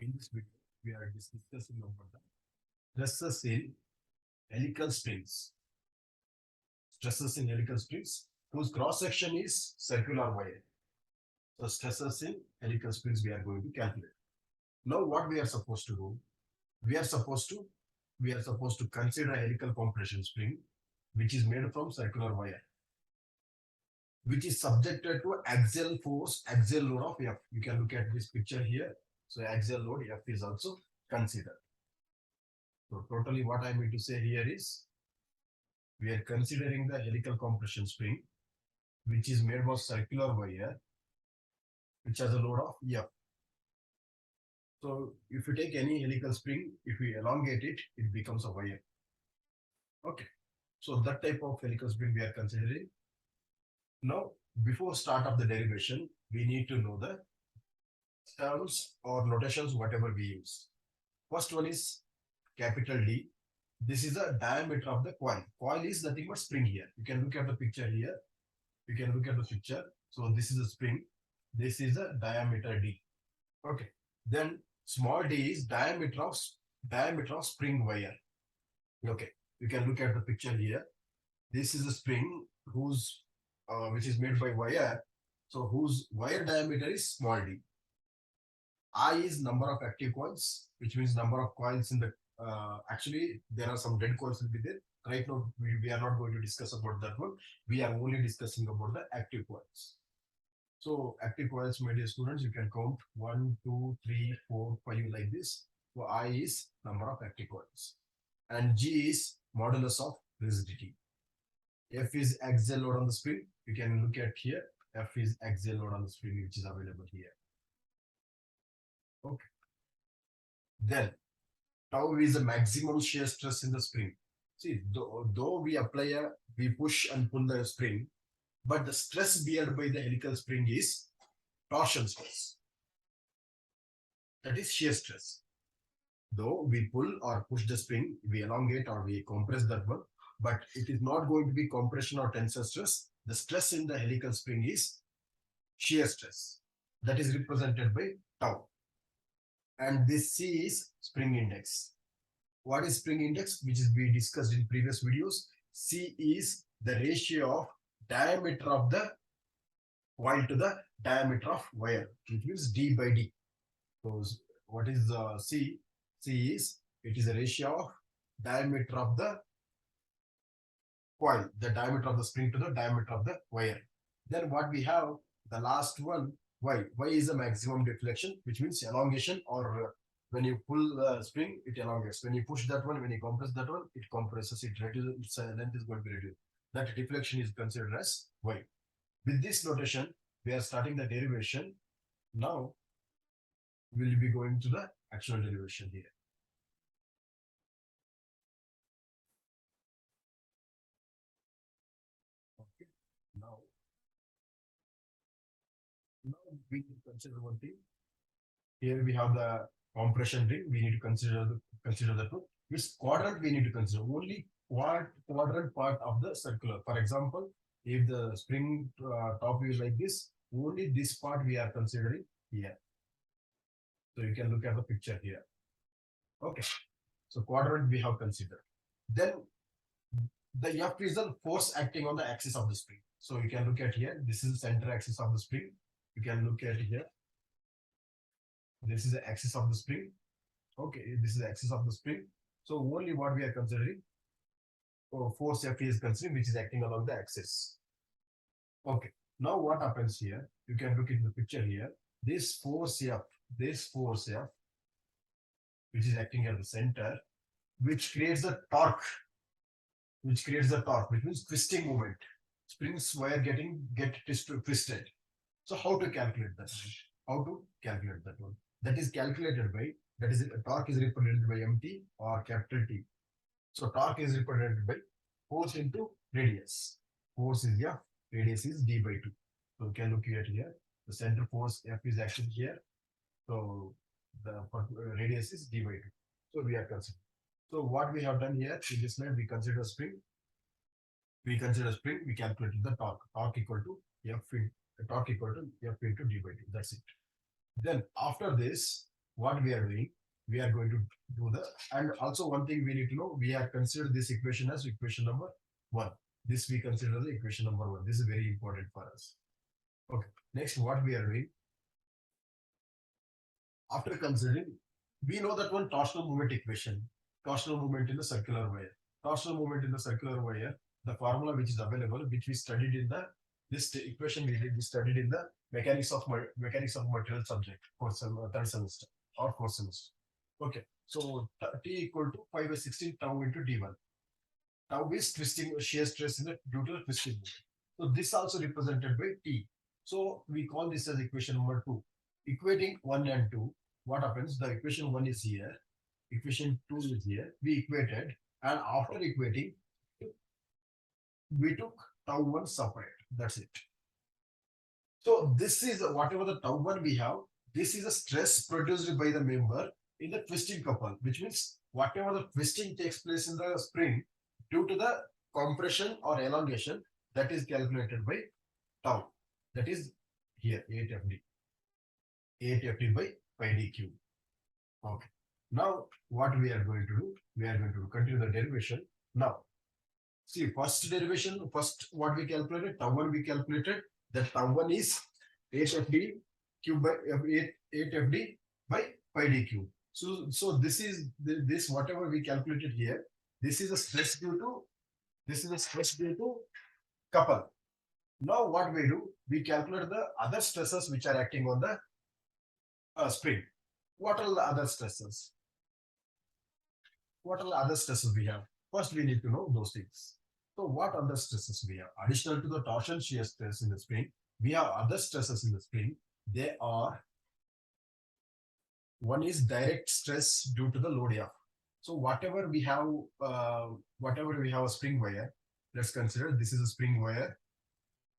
In this video, we are discussing about the stresses in helical springs. Stresses in helical springs whose cross section is circular wire. So stresses in helical springs we are going to calculate. Now what we are supposed to do? We are supposed to consider a helical compression spring which is made from circular wire, which is subjected to axial force, axial load of F. You can look at this picture here. So axial load F is also considered. So totally what I mean to say here is we are considering the helical compression spring, which is made of circular wire, which has a load of F. So if you take any helical spring, if we elongate it, it becomes a wire. Okay. So that type of helical spring we are considering. Now, before start of the derivation, we need to know the terms or notations, whatever we use. First one is capital D. This is the diameter of the coil. Coil is nothing but spring here. You can look at the picture here. You can look at the picture. So this is a spring. This is a diameter D. Okay. Then small d is diameter of spring wire. Okay. You can look at the picture here. This is a spring whose which is made by wire. So whose wire diameter is small d. I is number of active coils, which means number of coils in the actually there are some dead coils will be there. Right now we are not going to discuss about that one. We are only discussing about the active coils. So active coils, my dear students, you can count 1, 2, 3, 4, 5 like this. So I is number of active coils, and G is modulus of rigidity. F is axial load on the spring. You can look at here. F is axial load on the spring, which is available here. Okay. Then tau is the maximum shear stress in the spring. See, though we push and pull the spring, but the stress beared by the helical spring is torsion stress. That is shear stress. Though we pull or push the spring, we elongate or we compress that one, but it is not going to be compression or tensor stress. The stress in the helical spring is shear stress. That is represented by tau. And this C is spring index. What is spring index? Which is we discussed in previous videos. C is the ratio of diameter of the coil to the diameter of wire, which means D by D. So what is C? C is, it is a ratio of diameter of the coil, the diameter of the spring to the diameter of the wire. Then what we have, the last one, Y. Y is the maximum deflection, which means elongation, or when you pull the spring, it elongates. When you push that one, when you compress that one, it compresses, it reduces, its length is going to be reduced. That deflection is considered as Y. With this notation, we are starting the derivation. Now, we will be going to the actual derivation here. Okay. Now we need to consider one thing. Here we have the compression ring. We need to consider that one. Which quadrant we need to consider? Only quadrant part of the circular. For example, if the spring top view is like this, only this part we are considering here. So you can look at the picture here. Okay. So quadrant we have considered. Then the F is the force acting on the axis of the spring. So you can look at here. This is the center axis of the spring. You can look at here. This is the axis of the spring. Okay, this is the axis of the spring. So only what we are considering, force F is considering, which is acting along the axis. Okay, now what happens here? You can look at the picture here. This force F, which is acting at the center, which creates a torque, which means twisting moment. Springs wire get twisted. So how to calculate that? That is calculated by, torque is represented by MT or capital T. So torque is represented by force into radius. Force is F, radius is D by 2. So you can look at here. The center force F is acting here. So the radius is D by 2. So we are considering. So what we have done here in this slide, we consider spring. We calculate the torque. Torque equal to F into D by 2. That's it. Then after this, what we are doing, we are going to do the, and also one thing we need to know, we have considered this equation as equation number 1. This we consider the equation number 1. This is very important for us. Okay. Next, what we are doing, after considering, we know that one torsional moment equation, torsional moment in the circular wire. Torsional moment in the circular wire, the formula which is available, which we studied in the, this equation we studied in the mechanics of material subject for some third semester or fourth semester. Okay, so T equal to 5 by 16 tau into D1. Tau is twisting shear stress in the due to the twisting moment. So this also represented by T. So we call this as equation number 2. Equating 1 and 2, what happens? The equation 1 is here, equation 2 is here. We equated, and after equating, we took tau 1 separate. That's it. So this is whatever the tau 1 we have, this is a stress produced by the member in the twisting couple, which means whatever the twisting takes place in the spring due to the compression or elongation, that is calculated by tau. That is here 8FD. 8FD by pi d cube. Okay. Now what we are going to do? We are going to continue the derivation. Now, see, first derivation, first what we calculated, tau 1 we calculated. That tau 1 is 8FD cube by 8FD by pi d cube. So this is this whatever we calculated here. This is a stress due to couple. Now what we do? We calculate the other stresses which are acting on the spring. What are the other stresses? What are the other stresses we have? First, we need to know those things. So what other stresses we have? Additional to the torsion shear stress in the spring, we have other stresses in the spring. They are, one is direct stress due to the load F. So whatever we have a spring wire, let's consider this is a spring wire,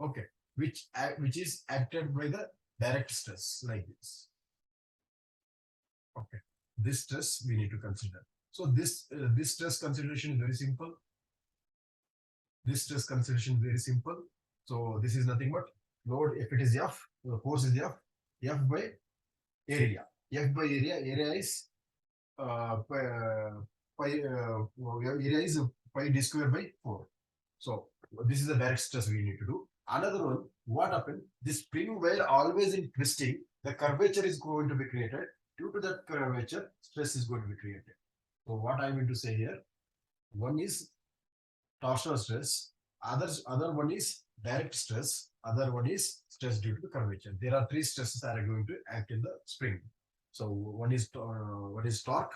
okay, which is acted by the direct stress like this. Okay, this stress we need to consider. So this stress consideration is very simple. This stress consideration is very simple. So this is nothing but load. If it is F, the force is F by area. F by area is area is pi d square by 4. So this is the direct stress we need to do. Another one, what happened? This spring wire always in twisting, the curvature is going to be created. Due to that curvature, stress is going to be created. So what I mean to say here, one is torsional stress, other one is direct stress, other one is stress due to the curvature. There are 3 stresses that are going to act in the spring. So one is torque,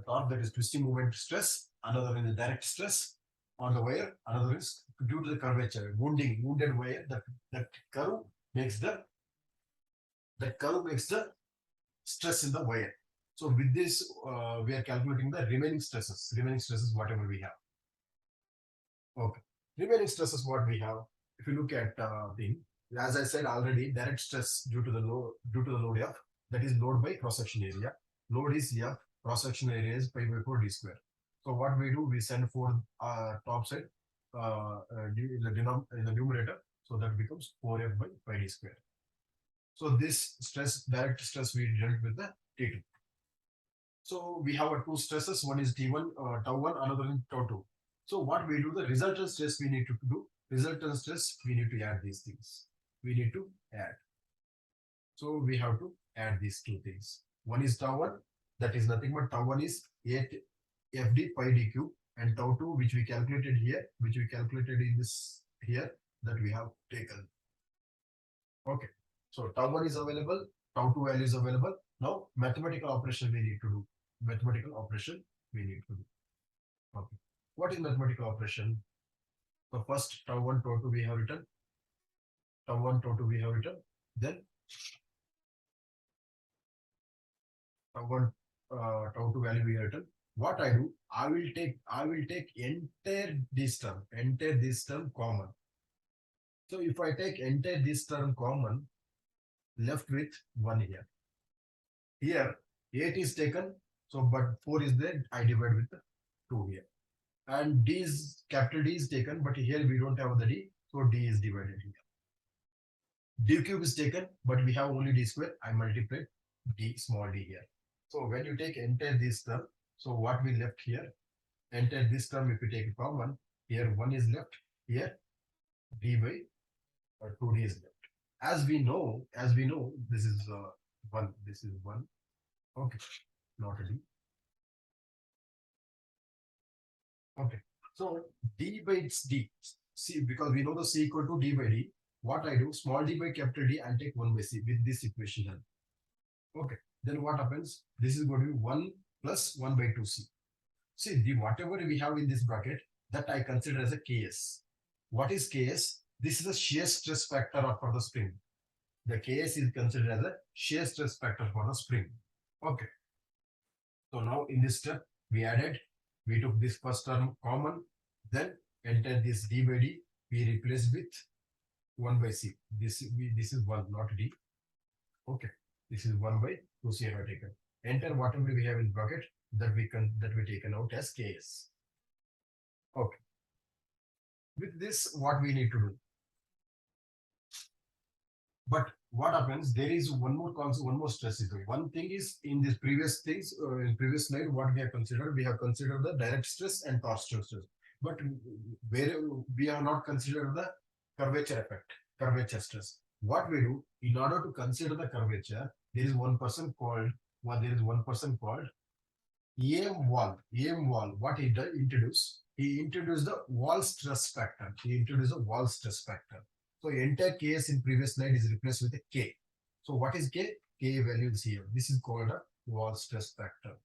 that is twisting moment stress, another one is direct stress on the wire, another is due to the curvature, wounded wire, that curve makes the stress in the wire. So with this, we are calculating the remaining stresses whatever we have. Okay, remaining stresses what we have. If you look at thing, as I said already, direct stress due to the load F, that is load by cross section area. Load is F, cross section area is pi by 4 d square. So what we do, we send 4 top side in the numerator, so that becomes 4F by pi d square. So this direct stress we dealt with the T2. So we have 2 stresses, one is T1, tau 1, another is tau 2. So what we do, the resultant stress we need to do, resultant stress we need to add these things. We need to add. So we have to add these 2 things. One is tau 1, that is nothing but tau 1 is 8 FD pi d cube, and tau 2 which we calculated here, which we calculated in this here, that we have taken. Okay. So tau 1 is available, tau 2 value is available. Now mathematical operation we need to do. Okay. What is mathematical operation? So first tau 1, tau 2 we have written. Tau 1, tau 2 we have written. Then tau 1, tau 2 value we have written. What I do, I will take entire this term common. So if I take entire this term common, left with 1 here. Here 8 is taken, so but 4 is there, I divide with 2 here. And capital D is taken, but here we don't have the D, so D is divided here. D cube is taken, but we have only D square, I multiplied d small d here. So when you take entire this term, so what we left here, entire this term if you take it common, here 1 is left, here d by 2d is left. As we know, this is 1, this is 1, okay, not a d. Okay, so d by d, see, because we know the c equal to d by d, what I do, small d by capital D, I'll take 1 by c with this equation. Okay, then what happens? This is going to be 1 plus 1 by 2c. See, the whatever we have in this bracket, that I consider as a Ks. What is Ks? This is a shear stress factor for the spring. The Ks is considered as a shear stress factor for the spring. Okay. So now in this step, we took this first term common, then enter this d by d, we replace with 1 by c. This is 1, not d. Okay. This is 1 by 2c I have taken. Enter whatever we have in bracket that we taken out as Ks. Okay. With this, what we need to do? But what happens? There is one more concept, one more stress issue. One thing is in this previous things, in previous slide, what we have considered the direct stress and torsional stress. But where we have not considered the curvature effect, curvature stress. What we do in order to consider the curvature, there is one person called EM wall. EM wall. What he did introduce? He introduced the wall stress factor. So entire Ks in previous slide is replaced with a K. So what is K? K value is here. This is called a wall stress factor.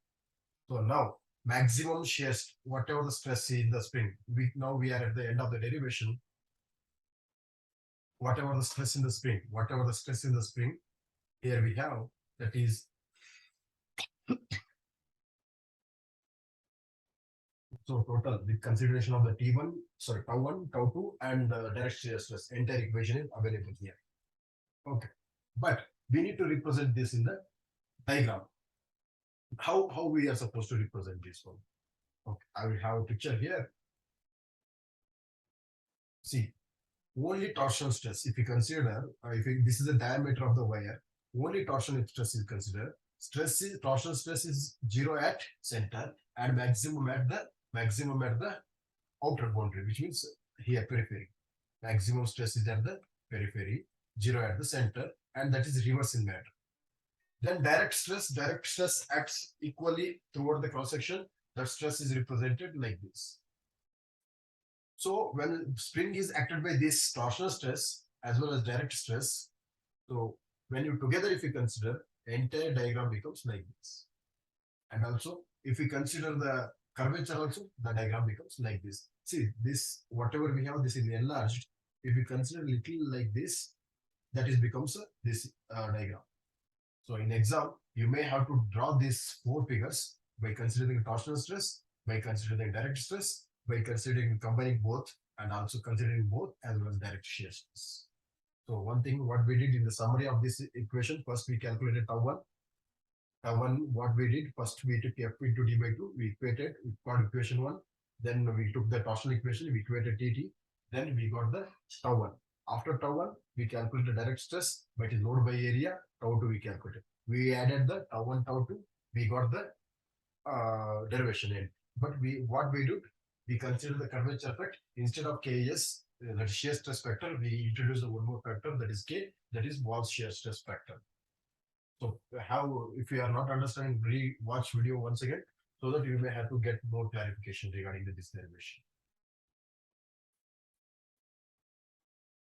So now maximum shear, whatever the stress is in the spring, we are at the end of the derivation. Whatever the stress in the spring, here we have that is so total with consideration of the tau 1, tau 2, and direct shear stress, entire equation is available here. Okay, but we need to represent this in the diagram. How we are supposed to represent this one? Okay, I will have a picture here. See, only torsional stress. If you consider, this is the diameter of the wire, only torsional stress is considered. Torsional stress is 0 at center and maximum at the outer boundary, which means here periphery. Maximum stress is at the periphery, 0 at the center, and that is reverse in matter. Then direct stress acts equally throughout the cross section. That stress is represented like this. So when spring is acted by this torsional stress as well as direct stress, so when you together, if you consider, the entire diagram becomes like this. And also, if we consider the curvature also, the diagram becomes like this. See, this, whatever we have, this is enlarged. If we consider little like this, that is becomes this diagram. So in exam, you may have to draw these 4 figures by considering torsional stress, by considering direct stress, by considering combining both, and also considering both as well as direct shear stress. So one thing what we did in the summary of this equation, first we calculated tau 1. Tau 1, what we did, first we took F into D by 2, we equated, we got equation 1. Then we took the torsional equation, we equated TT. Then we got the tau 1. After tau 1, we calculated direct stress, but it is load by area, tau 2 we calculated. We added the tau 1, tau 2, we got the derivation end. But what we did, we consider the curvature effect. Instead of Ks, that is shear stress factor, we introduce one more factor, that is K, that is wall shear stress factor. So if you are not understanding, re-watch video once again, so that you may have to get more clarification regarding this derivation.